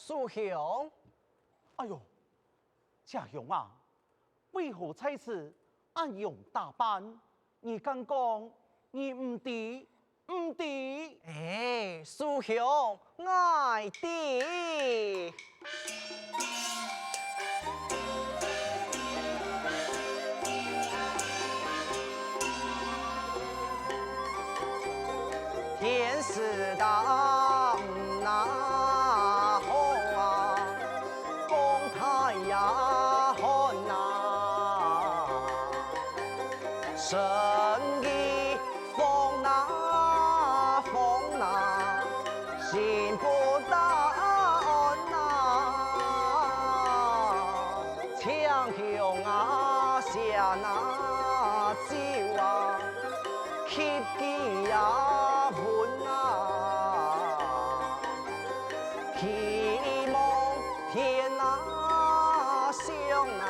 苏兄，哎呦，家兄啊，为何在此暗用打扮？你刚讲你唔敌，唔敌。哎，苏兄，爱弟。天时大那好啊，公太呀好呐，生意风呐，心不大安呐，强雄啊下那酒啊，吸鸡呀盆啊，希望天啊上啊，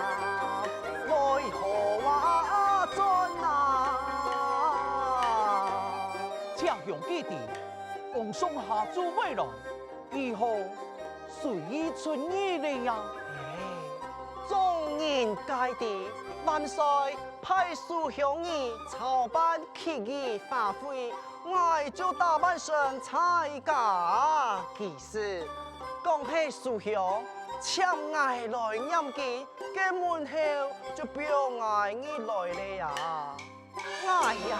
为何啊转啊？家兄弟弟，奉上下诸位来，以后随意存意了呀。众人皆地，万岁派苏兄儿操办起义发挥，我就打扮成参加祭祀。讲起苏兄，抢爱来念经，嘅门后就表爱你来了呀！哎呀，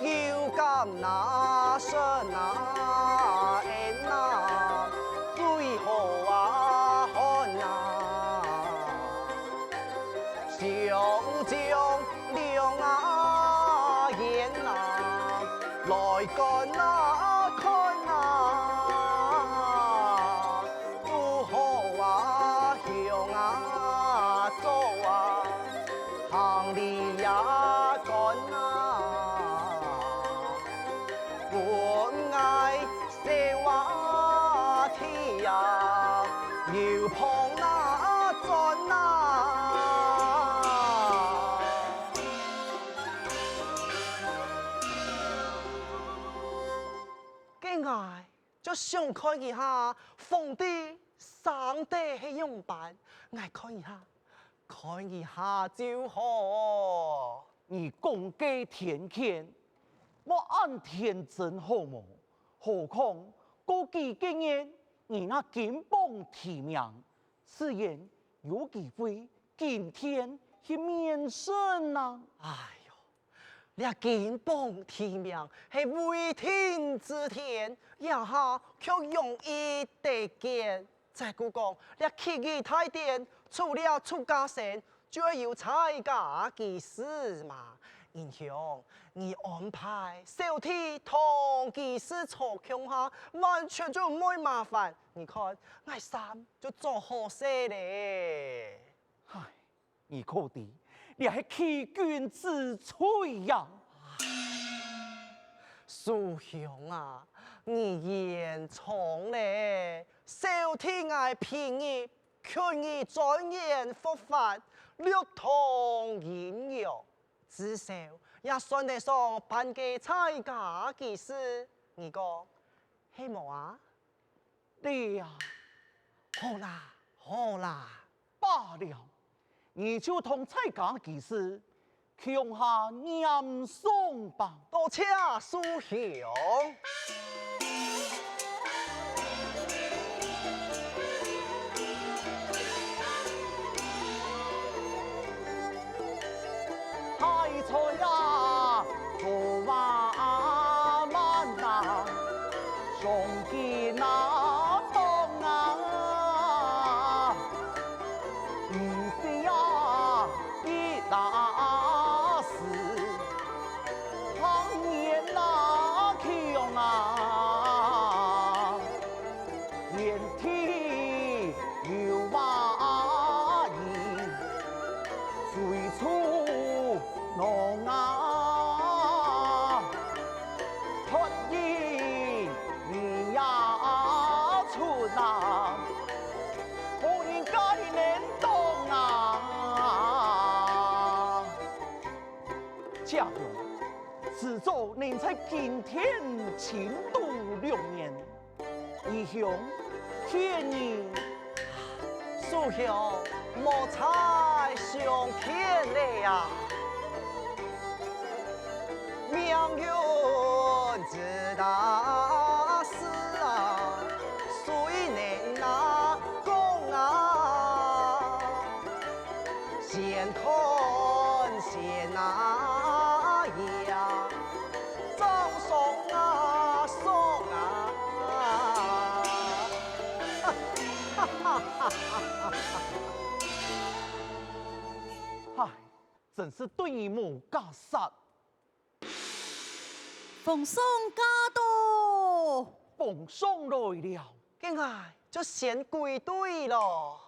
有感那神啊，恩啊，最好啊看啊！上将亮啊眼啊，來幹啊看啊，都好啊向啊走啊，行里呀幹啊，本愛寫話題呀，要碰啊轉啊。愛就想看一下皇帝上帝係樣辦，愛看一下，看一下就好。你公雞田獻，我按天真好無，何況過幾經年，你那金榜題名，自然有機會今天去面試啊！哎呦，你金榜題名係為天之天，一下卻容易得見。再故講，你起義太典，除了出家神，就要參加祭祀嘛。英雄，你安排小弟同祭祀坐強下，完全就唔會麻煩。你看，我衫就做好些咧。唉，你可知你係欺君之罪呀！蘇兄啊，你言重咧，小天愛便宜，勸你鑽研佛法，略通引用，至少也算得上辦嘅參加祭祀。你講係冇啊？對呀，好啦，好啦，罷了，你就同蔡家祭祀，強下念誦吧。多謝蘇兄。太菜呀，做話慢啊，送見那當啊，唔是呀，一打死，行年那強啊，連天有話意，最初。農啊，出現你呀出啊，好應該能懂啊。家兄，此座能在今天前度6年，義兄天意。苏兄，莫猜上天了呀！命运之大事啊，谁能那讲啊？先看先那呀，早送啊送啊！哈哈哈哈！唉，真是对目加杀。奉送驾到，奉上来了。今爱就先归队咯。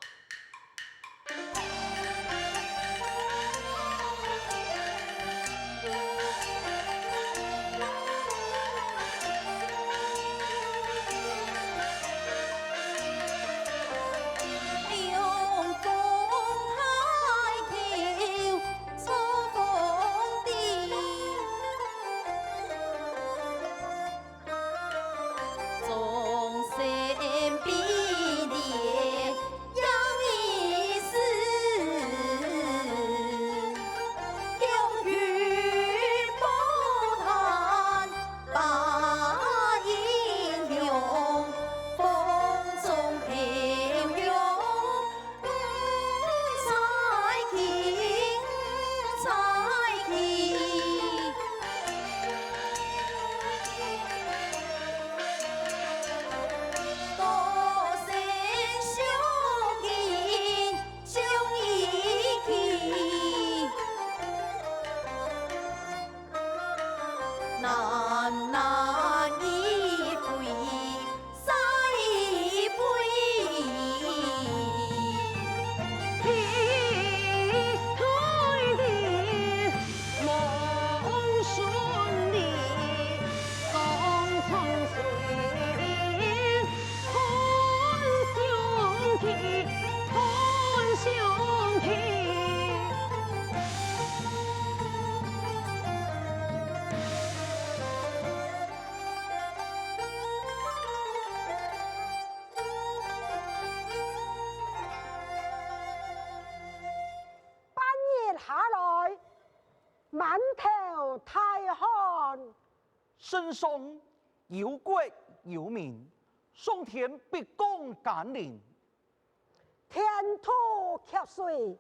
凉风抬头出风地，众生比列养一世，永远不谈把英雄，风中飘扬。彩旗，彩旗。多声相见相依期，难难一回再一回。天推地，梦顺利，风从水，同兄弟，同兄弟。半夜下来，满头大汗，身上有国有民，上天必降甘霖。天土缺水，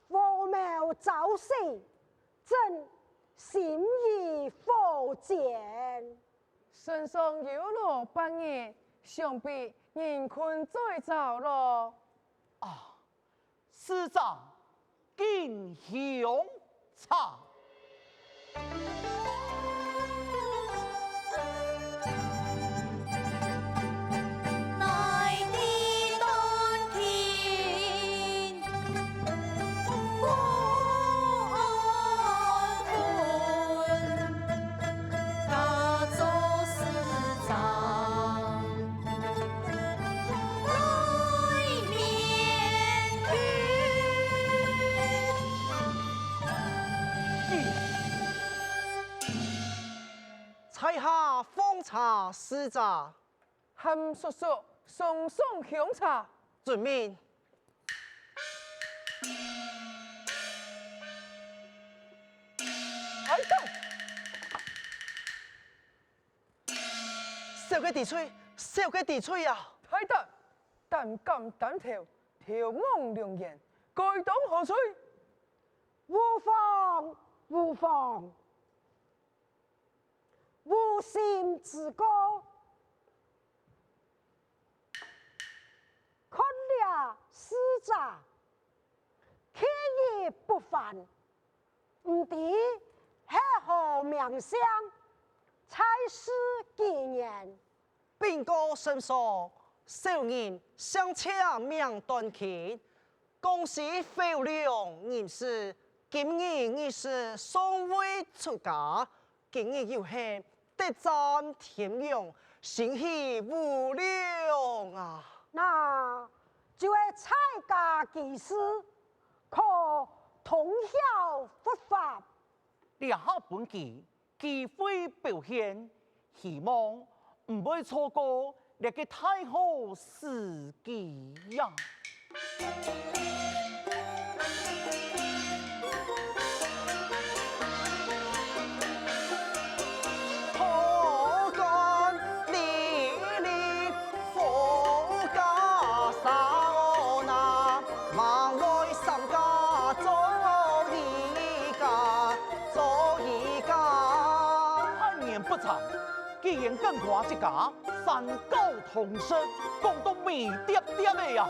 禾苗早死，真心意火箭。身上有罗半夜，想必人困再早咯。啊，师长敬雄茶。乃的当天关坤，家做师长来面采下风茶使者，含叔叔送送香茶，遵命。哎等，小个地吹，小个地吹啊！太等，胆敢胆跳，眺望良言，该当何罪？无妨，无妨，无心之歌，看了师长，天意不凡，唔知何何名相，才是纪念。并歌声说，少年相请命断琴，恭喜飞亮人士，今日你是双位出家，今日有幸得赞天阳，欣喜无量啊！那这位蔡家技师可通晓佛法，两下本期机会表现，希望唔会错过那个太后时机呀。可干历历佛家少那，望为三家做一家，做一家。1年不长，既然更夸一家，三狗同生，讲到美点点的呀。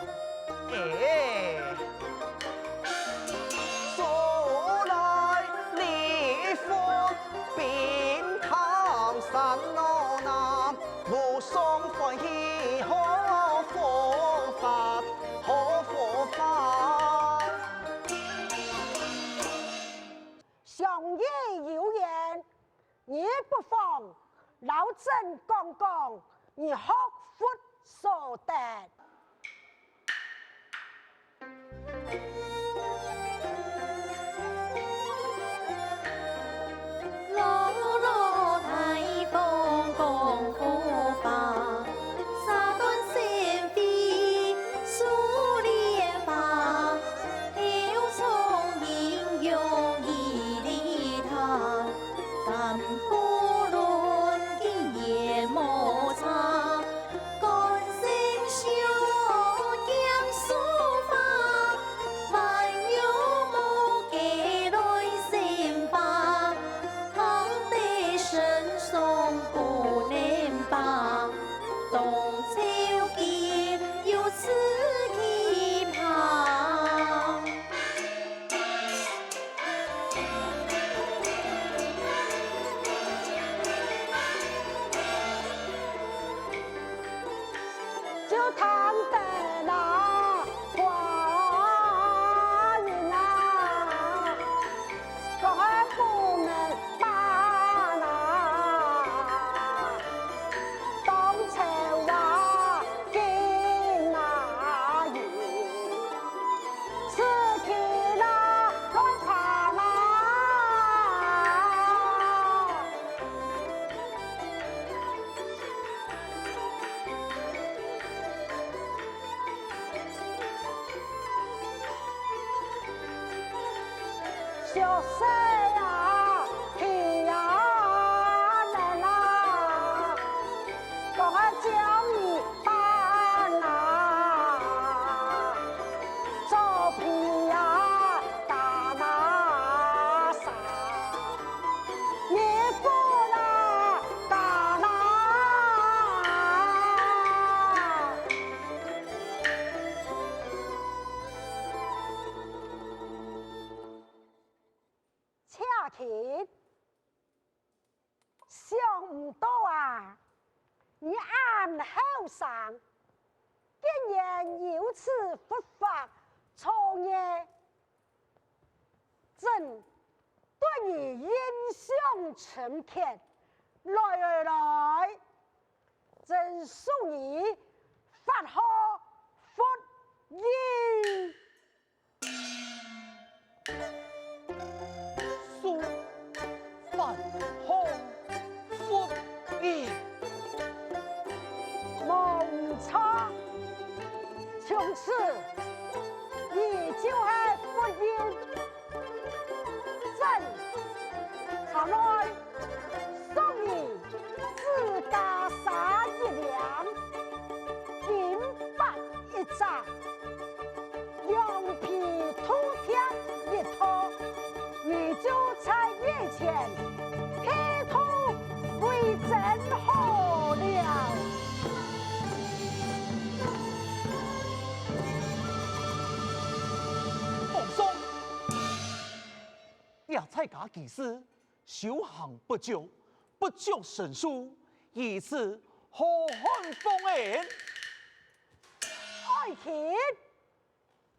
哎，说来离婚并唐山路那，无双欢喜好佛法，好佛法。上爷有言，你不妨老郑讲讲你学佛所得。老老太风讲佛法，三端仙飞数莲花，有从应用一理他，甘苦论经也莫差，干性修讲书法，万有无给来仙法。唐代神颂不能罢，东朝见有此奇葩。就唐得那花人啊，讲还不能把那当朝话见那人，此去那来怕那。小生呀，天呀来啦，讲我叫你办呐，做皮呀打那啥，你过来打那。恰琴，想唔到啊！你按后生，竟然有此不法创业，朕对你印象深刻。来，朕送你法号佛印。苏范红福义，梦差，从此你就是不应朕下来送你自家杀1两，金帛1张，羊皮兔贴1套，你就在月前贴图为朕好了。奉送。亚蔡家技师修行不久，不久神书，以此何汉风言？爱卿，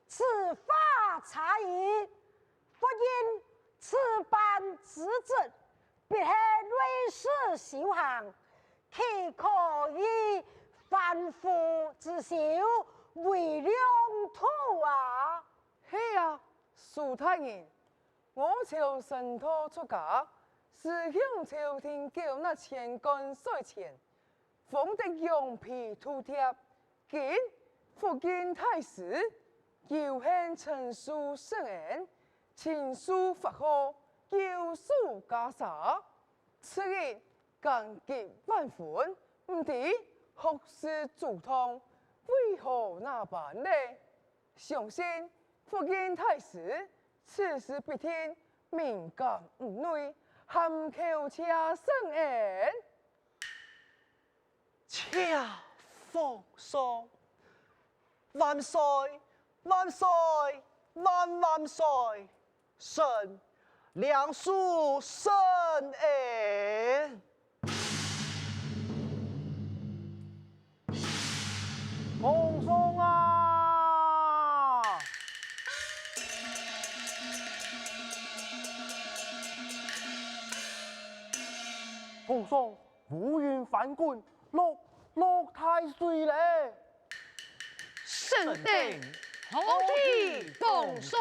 此法差异，不因此般资质，必系类似修行，岂可以凡夫之修为良土啊！嘿呀，苏太人，我朝神托出家，是向朝廷叫那钱官税钱，封的羊皮图贴，今福建太师有幸陈述圣言，亲书发号，有书家杀，此日感激万分，唔知学士祖堂为何那般呢？相信福建太师此时必听敏感唔内，含口车圣言。恰奉上，万岁万岁万岁！臣梁书圣言。奉上啊！奉上乌云翻滚，落太岁嘞！圣定好体奉上。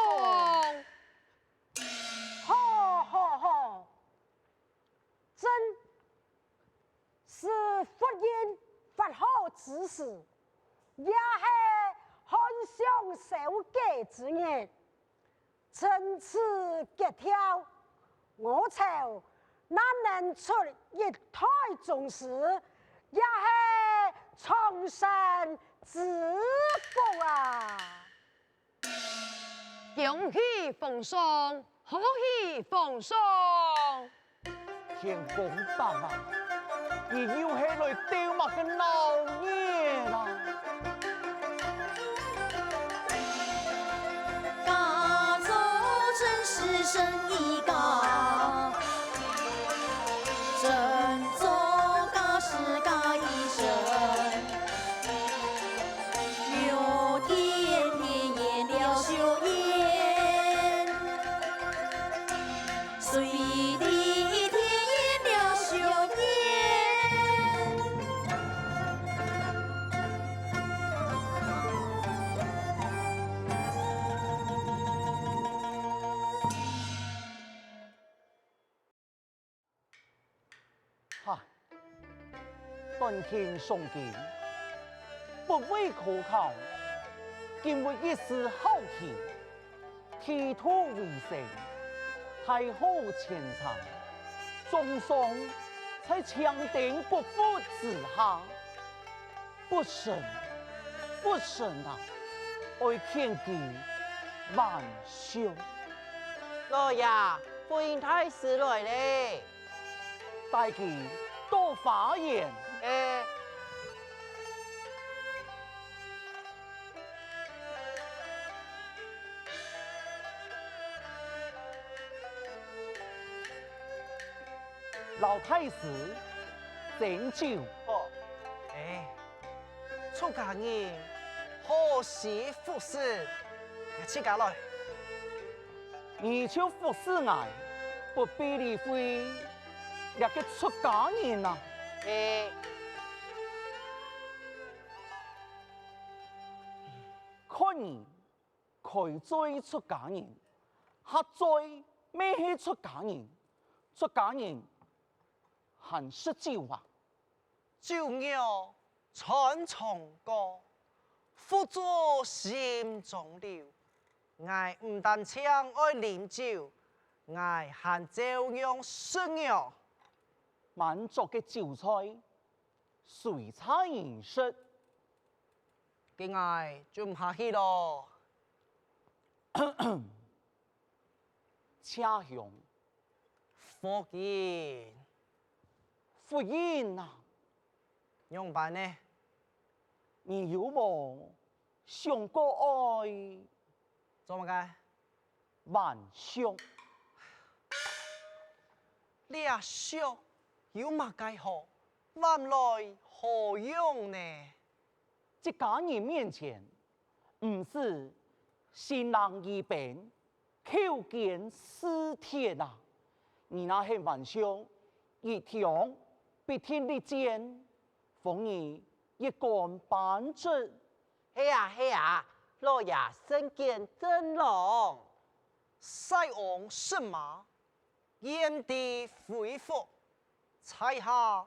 好，真是福音发好之时，也是汉上受戒之年。趁此吉跳，我朝哪能出一胎重视，也是重生之福啊！恭喜奉上，好喜奉上。天公大啊！你又起来丢马个闹热啦！家族真是生意家，真做家事家一生，有天天演了秀烟，随地天演了秀烟。哈，断天送剑，不为可靠，今为一时好奇，体图为生，太后前场，终送在强顶不复之下，不慎啊！爱天机万凶，老爷，福音太师来嘞！大忌多发言。老太师敬酒，哦，出家人何时服侍？请家来。你就服侍我，不必理会那个出家人呐。看你开罪出家人，喝罪咩係出家人？出家人很識酒啊！酒肉穿腸過，付諸心中留。我唔但唱愛啉酒，我還照樣食肉。滿足嘅酒菜，隨餐而食。嘅我就唔客氣咯。車雄福建福音啊！用辦呢？你有冇想過愛做乜嘅？萬相？你阿叔有乜計好？換來何用呢？在家人面前，唔是新郎一邊口見私鐵啊！你那係萬相，一條必天地間，逢你一干半隻。係啊，老爺身見真郎，西昂神馬，炎帝恢復，彩下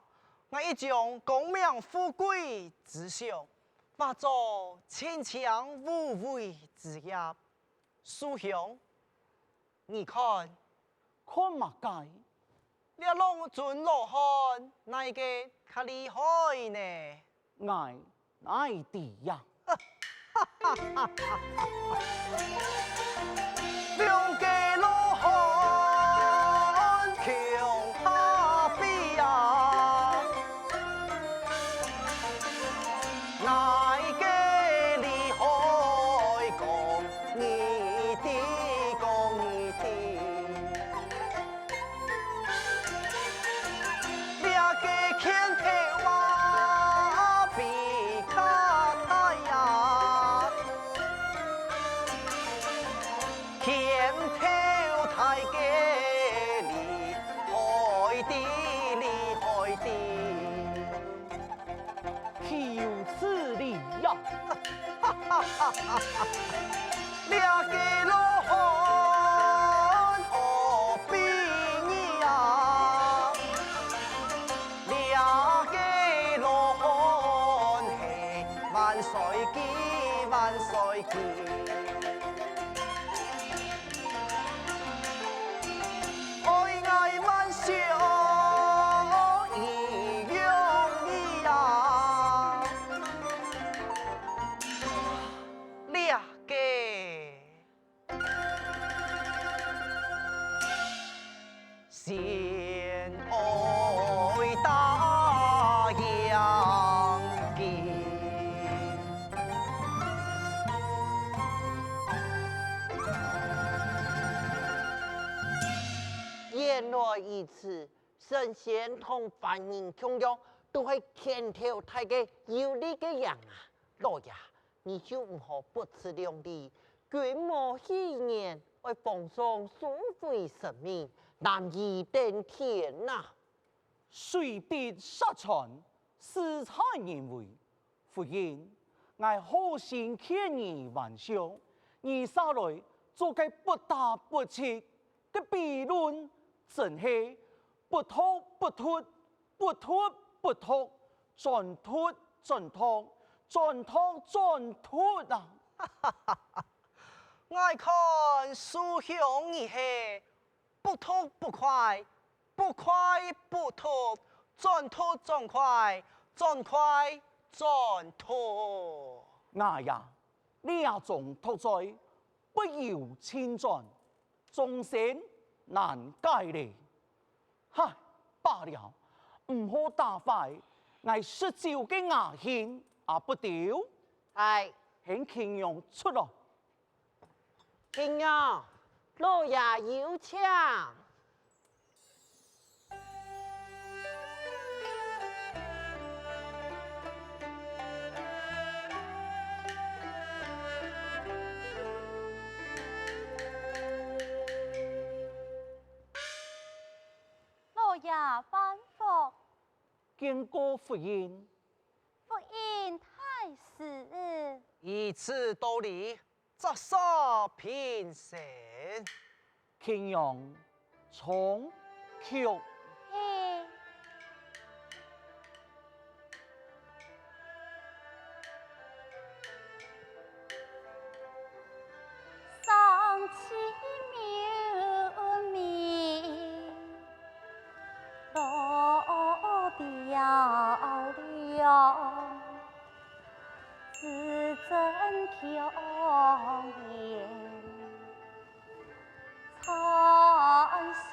我已将功名富贵之想化作清强无为之业。苏兄，你看，看嘛该，你弄准罗汉，哪一个较厉害呢？爱弟呀，两个罗汉穷下比呀，哪一个厉害讲你的讲你的，两个牵头啊比卡太呀。天头太给厉害的厉害的，岂有此理呀！两个罗汉何必你呀？两个罗汉嘿，万岁记万岁记。爱爱万笑一样意呀，两个先爱大洋的。原来如此，神仙同凡人同样都係天条太嘅有利嘅人啊！老爺，你就唔好不自量力，卷毛戲言，為奉上所謂神明，難以登天呐！水筆沙傳，私產人為，忽然我好心勸你玩笑，你下來做個不打不切嘅辯論。真係不吐不吐，不吐不吐，盡吐盡吐，盡吐盡吐啊！愛看書香而氣，不吐不快，不快不吐，盡吐盡快，盡快盡吐。哎呀，呢一種吐在不由千轉，眾生難解哩。嗨，罷了，唔好打壞，我失照嘅牙線也不掉，係，請乾陽出來。敬陽，老爺有請。老爺吩咐，見過夫人，福音太師。以此道理，则杀平生。乾陽從曲嘿，上起苗面，落掉了，自真强颜。残心